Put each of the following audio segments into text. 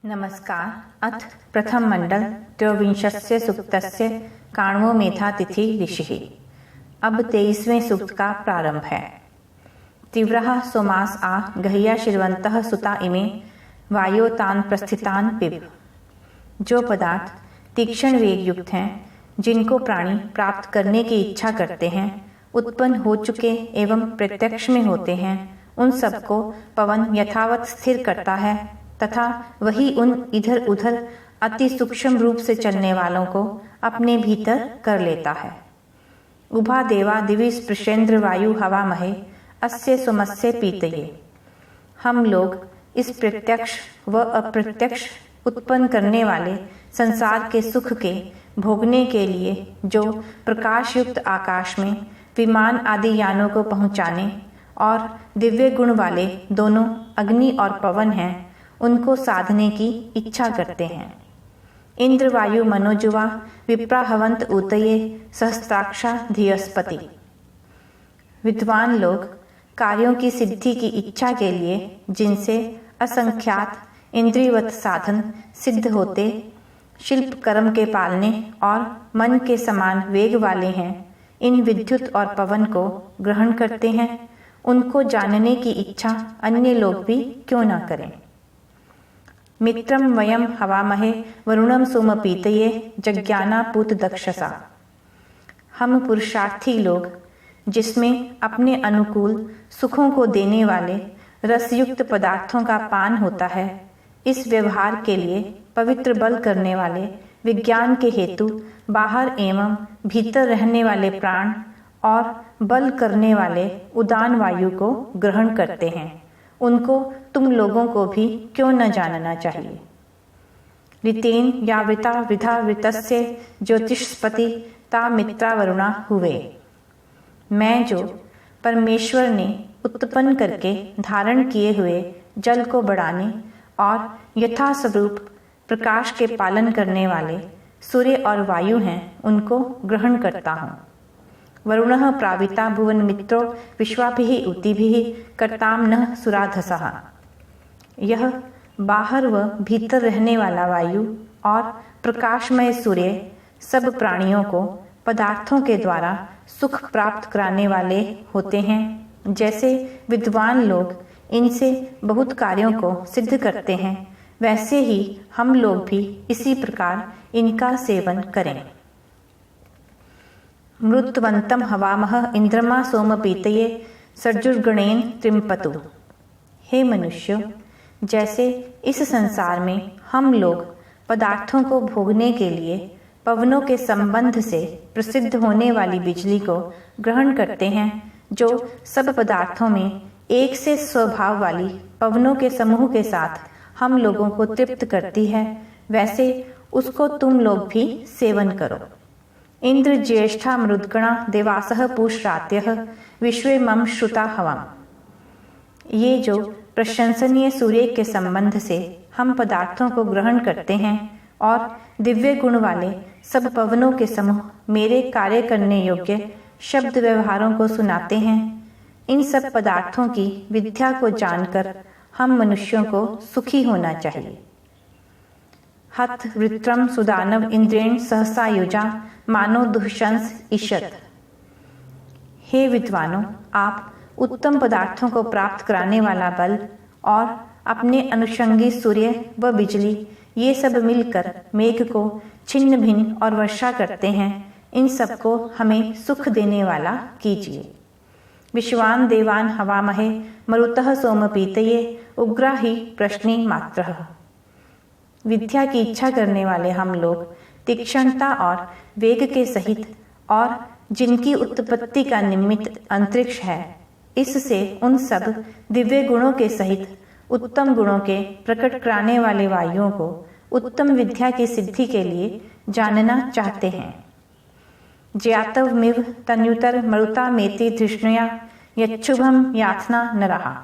नमस्कार। अथ प्रथम मंडल त्रयोविंशस्य सूक्तस्य काण्वो मेधातिथि ऋषिः। अब 23वें सूक्त का प्रारंभ है। तीव्रः सोमास आ गह्या शिरवन्तः सुता इमे वायो तान प्रस्थितान पिब। जो पदार्थ तीक्ष्ण वेग युक्त हैं, जिनको प्राणी प्राप्त करने की इच्छा करते हैं, उत्पन्न हो चुके एवं प्रत्यक्ष में होते हैं, उन सबको पवन यथावत स्थिर करता है तथा वही उन इधर उधर अति सूक्ष्म रूप से चलने वालों को अपने भीतर कर लेता है। उभा देवा दिवि स्पृशेन्द्र वायु हवा महे अस्य सोमस्य पीतये। हम लोग इस प्रत्यक्ष व अप्रत्यक्ष उत्पन्न करने वाले संसार के सुख के भोगने के लिए जो प्रकाश युक्त आकाश में विमान आदि यानों को पहुँचाने और दिव्य गुण वाले दोनों अग्नि और पवन हैं, उनको साधने की इच्छा करते हैं। इंद्र वायु मनोजुवा विप्राहवंत ऊतये सहस्त्राक्षा धियस्पति। विद्वान लोग कार्यों की सिद्धि की इच्छा के लिए जिनसे असंख्यात इंद्रियवत साधन सिद्ध होते, शिल्प कर्म के पालने और मन के समान वेग वाले हैं, इन विद्युत और पवन को ग्रहण करते हैं। उनको जानने की इच्छा अन्य लोग भी क्यों न करें। मित्रम वयम हवामहे वरुणम सोमपीतये जज्ञाना पूत दक्षसा। हम पुरुषार्थी लोग, जिसमें अपने अनुकूल सुखों को देने वाले रसयुक्त पदार्थों का पान होता है, इस व्यवहार के लिए पवित्र बल करने वाले विज्ञान के हेतु बाहर एवं भीतर रहने वाले प्राण और बल करने वाले उदान वायु को ग्रहण करते हैं। उनको तुम लोगों को भी क्यों न जानना चाहिए। ऋतेन यावृता वृथा वृतस्य ज्योतिष्पति ता मित्रा वरुणा हुए। मैं जो परमेश्वर ने उत्पन्न करके धारण किए हुए जल को बढ़ाने और यथा स्वरूप प्रकाश के पालन करने वाले सूर्य और वायु हैं, उनको ग्रहण करता हूँ। वरुणः प्राविता भुवन मित्रो विश्वाभिः ऊतिभिः कर्ताम नः सुराधसः। यह बाहर व भीतर रहने वाला वायु और प्रकाशमय सूर्य सब प्राणियों को पदार्थों के द्वारा सुख प्राप्त कराने वाले होते हैं। जैसे विद्वान लोग इनसे बहुत कार्यों को सिद्ध करते हैं, वैसे ही हम लोग भी इसी प्रकार इनका सेवन करें। मृतवंतम हवामह इंद्रमा सोम पीतये सर्जुर्गणेन त्रिमपतु। हे मनुष्यों, जैसे इस संसार में हम लोग पदार्थों को भोगने के लिए पवनों के संबंध से प्रसिद्ध होने वाली बिजली को ग्रहण करते हैं, जो सब पदार्थों में एक से स्वभाव वाली पवनों के समूह के साथ हम लोगों को तृप्त करती है, वैसे उसको तुम लोग भी सेवन करो। इंद्र ज्येष्ठा मृद्गणा देवासः पूषरात्यः विश्वे मम श्रुता हवम्। ये जो प्रशंसनीय सूर्य के संबंध से हम पदार्थों को ग्रहण करते हैं और दिव्य गुण वाले सब पवनों के समूह मेरे कार्य करने योग्य शब्द व्यवहारों को सुनाते हैं, इन सब पदार्थों की विद्या को जानकर हम मनुष्यों को सुखी होना चाहिए। हत वृत्रम सुदानव इंद्रेण सहसा युजा मानो दुःशंस ईशत। हे विद्वानों, आप उत्तम पदार्थों को प्राप्त कराने वाला बल और अपने अनुषंगी सूर्य व बिजली, ये सब मिलकर मेघ को छिन्न भिन्न और वर्षा करते हैं। इन सबको हमें सुख देने वाला कीजिए। विश्वान देवान हवामहे मरुतः सोम पीतये उग्रा ही प्रश्नि मात्रः। विद्या की इच्छा करने वाले हम लोग तीक्ष्णता और वेग के सहित और जिनकी उत्पत्ति का निमित्त अंतरिक्ष है, इससे उन सब दिव्य गुणों के सहित उत्तम गुणों के प्रकट कराने वाले वायुओं को उत्तम विद्या की सिद्धि के लिए जानना चाहते हैं। ज्ञातवमिव तन्युतर मरुता मेति धृष्णया यच्छुभम याथना न रहा।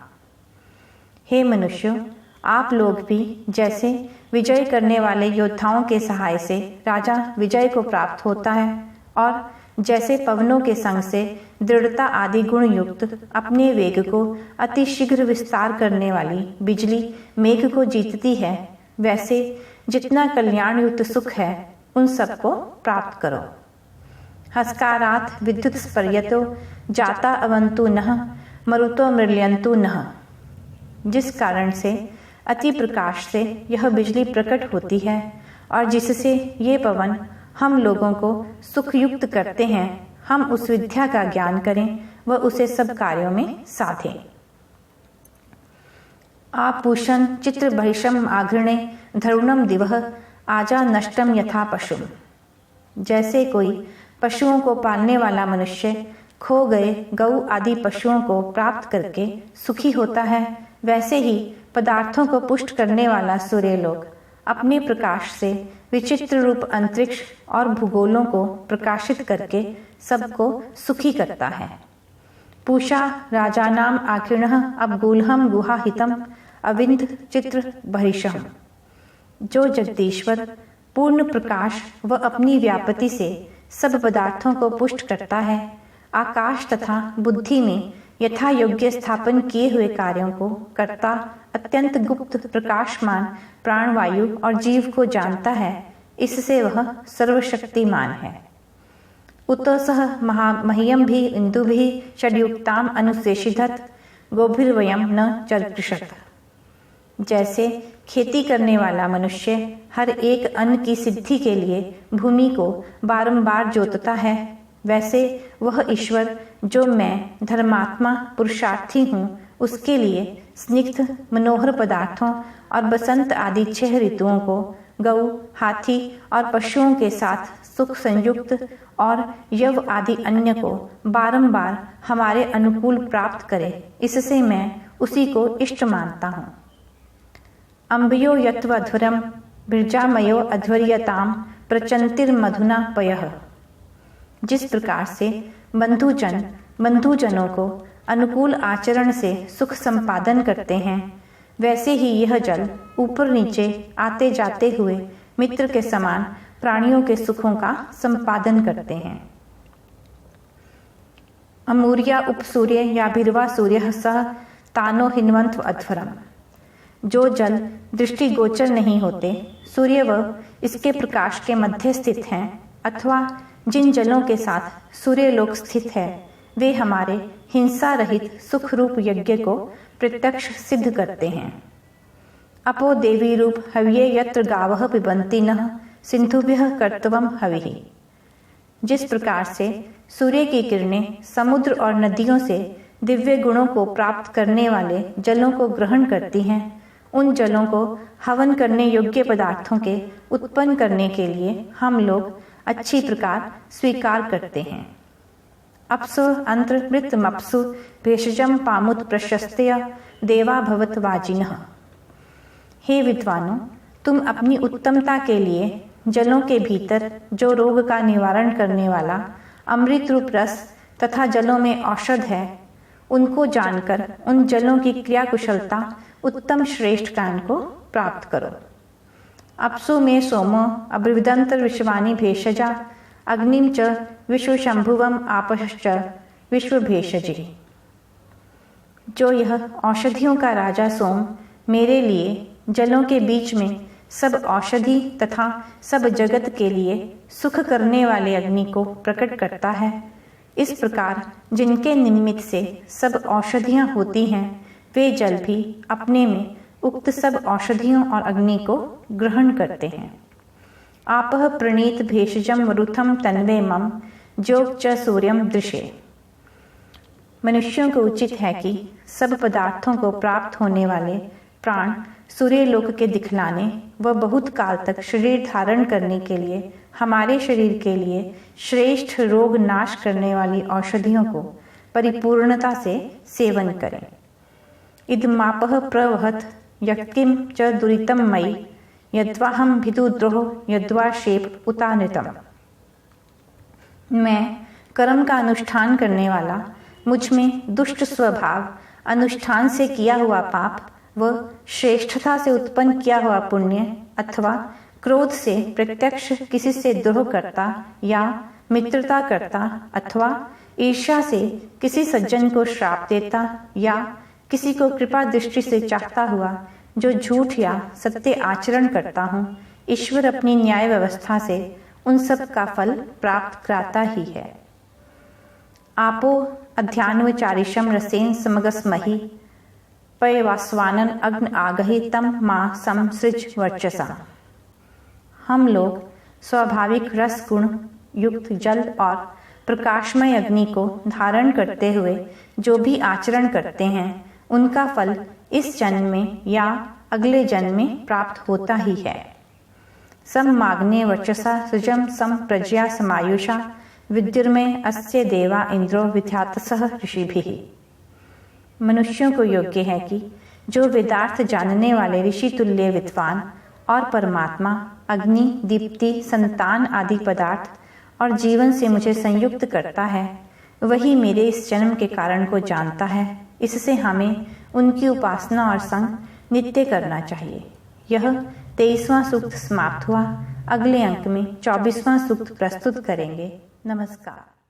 हे मनुष्यों, आप लोग भी जैसे विजय करने वाले योद्धाओं के सहाय से राजा विजय को प्राप्त होता है और जैसे पवनों के संग से दृढ़ता आदि गुण युक्त अपने वेग को अति शीघ्र विस्तार करने वाली बिजली मेघ को जीतती है, वैसे जितना कल्याण युक्त सुख है उन सबको प्राप्त करो। हस्कारात विद्युत स्पर्यतो जाता अवंतु नः मरुतो मृल्यंतु नः। जिस कारण से अति प्रकाश से यह बिजली प्रकट होती है और जिससे ये पवन हम लोगों को सुखयुक्त करते हैं, हम उस विद्या का ज्ञान करें व उसे सब कार्यों में साधें। आपूषण चित्र बहिषम आघृणे धरुणम दिवह आजा नष्टम यथा पशुम। जैसे कोई पशुओं को पालने वाला मनुष्य खो गए गऊ आदि पशुओं को प्राप्त करके सुखी होता है, वैसे ही पदार्थों को पुष्ट करने वाला सूर्यलोक अपने प्रकाश से विचित्र रूप अंतरिक्ष और भूगोलों को प्रकाशित करके सबको सुखी करता है। पूषा राजानाम आकीर्णः अवगूलहम गुहाहितम अविंद चित्र बहिषम। जो जगदीश्वर पूर्ण प्रकाश व अपनी व्यापति से सब पदार्थों को पुष्ट करता है, आकाश तथा बुद्धि में यथा योग्य स्थापन किए हुए कार्यों को करता अत्यंत गुप्त प्रकाशमान प्राणवायु और जीव को जानता है, इससे वह सर्वशक्तिमान है। उतो सह मह्यम भी इंदु भी षड्युक्ताम अनुशेषिधत गोभिर्वयम न चर्कृषत। जैसे खेती करने वाला मनुष्य हर एक अन्न की सिद्धि के लिए भूमि को बारंबार जोतता है, वैसे वह ईश्वर जो मैं धर्मात्मा पुरुषार्थी हूँ उसके लिए स्निग्ध मनोहर पदार्थों और बसंत आदि 6 ऋतुओं को गऊ हाथी और पशुओं के साथ सुख संयुक्त और यव आदि अन्य को बारंबार हमारे अनुकूल प्राप्त करे, इससे मैं उसी को इष्ट मानता हूँ। अम्बयो यत्वध्वरम बिरजामयो अध्वर्यताम प्रचंतिर्मधुना पयः। जिस प्रकार से बंधुजनों को अनुकूल आचरण से सुख संपादन करते हैं, वैसे ही यह जल ऊपर नीचे आते जाते हुए मित्र के समान प्राणियों के सुखों का संपादन करते हैं। अमूर्या उपसूर्य या बिरवा सूर्य सह तानो हिन्वंत अध्वरम। जो जल दृष्टिगोचर नहीं होते, सूर्य व इसके प्रकाश के मध्य स्थित हैं, अथवा जिन जलों के साथ सूर्यलोक स्थित है, वे हमारे हिंसा रहित सुख रूप यज्ञ को प्रत्यक्ष सिद्ध करते हैं। अपो देवी रूप हव्ये यत्र गावः पिबन्ति नः सिंधुभ्यः कर्तवम हविः। जिस प्रकार से सूर्य की किरणें समुद्र और नदियों से दिव्य गुणों को प्राप्त करने वाले जलों को ग्रहण करती हैं, उन जलों को हवन करने योग्य पदार्थों के उत्पन्न करने के लिए हम लोग अच्छी प्रकार स्वीकार करते हैं। अप्सु अंत्र मृतमप्सु भेषजम पामुत प्रशस्तया देवा भवत वाजिनः। हे विद्वानों, तुम अपनी उत्तमता के लिए जलों के भीतर जो रोग का निवारण करने वाला अमृत रूप रस तथा जलों में औषध है, उनको जानकर उन जलों की क्रिया कुशलता उत्तम श्रेष्ठ ज्ञान को प्राप्त करो। अप्सु में सोमो अब्रविदंतर विश्वानि भेषजा अग्निम च विश्व शंभुवम आपश्च विश्व भेषजी। जो यह औषधियों का राजा सोम मेरे लिए जलों के बीच में सब औषधि तथा सब जगत के लिए सुख करने वाले अग्नि को प्रकट करता है, इस प्रकार जिनके निमित्त से सब औषधियाँ होती हैं, वे जल भी अपने में उक्त सब औषधियों और अग्नि को ग्रहण करते हैं। आपह प्रणीत भेषजम रुथम तन्वे मम जोग च सूर्यम दृशे। मनुष्यों को उचित है कि सब पदार्थों को प्राप्त होने वाले प्राण सूर्यलोक के दिखलाने व बहुत काल तक शरीर धारण करने के लिए हमारे शरीर के लिए श्रेष्ठ रोग नाश करने वाली औषधियों को परिपूर्णता से सेवन करें। इदमापह प्रवहत यक्किम च दुरितम मयि यद्वाहम भिदुद्रोह यद्वा शेप उतानृतम। मैं कर्म का अनुष्ठान करने वाला, मुझ में दुष्ट स्वभाव, अनुष्ठान से किया हुआ पाप व श्रेष्ठता से उत्पन्न किया हुआ पुण्य अथवा क्रोध से प्रत्यक्ष किसी से द्रोह करता या मित्रता करता अथवा ईर्ष्या से किसी सज्जन को श्राप देता या किसी को कृपा दृष्टि से चाहता हुआ जो झूठ या सत्य आचरण करता हूँ, ईश्वर अपनी न्याय व्यवस्था से उन सब का फल प्राप्त कराता ही है। आपो अध्यान्वचारिशम रसेन समगस्महि पयवास्वानन अग्न आगहि तम मां समसृज वर्चसा। हम लोग स्वाभाविक रस गुण युक्त जल और प्रकाशमय अग्नि को धारण करते हुए जो भी आचरण करते हैं, उनका फल इस जन्म में या अगले जन्म में प्राप्त होता ही है। सम माग्ने वर्चसा सृजम सम प्रज्ञा समायुषा विद्युर्मय अस्य देवा इंद्रो विद्यातसः ऋषिभिः। मनुष्यों को योग्य है कि जो वेदार्थ जानने वाले ऋषि तुल्य विद्वान और परमात्मा अग्नि, दीप्ति, संतान आदि पदार्थ और जीवन से मुझे संयुक्त करता है, वही मेरे इस जन्म के कारण को जानता है। इससे हमें उनकी उपासना और संग नित्य करना चाहिए। यह 23वां सूक्त समाप्त हुआ। अगले अंक में 24वां सूक्त प्रस्तुत करेंगे। नमस्कार।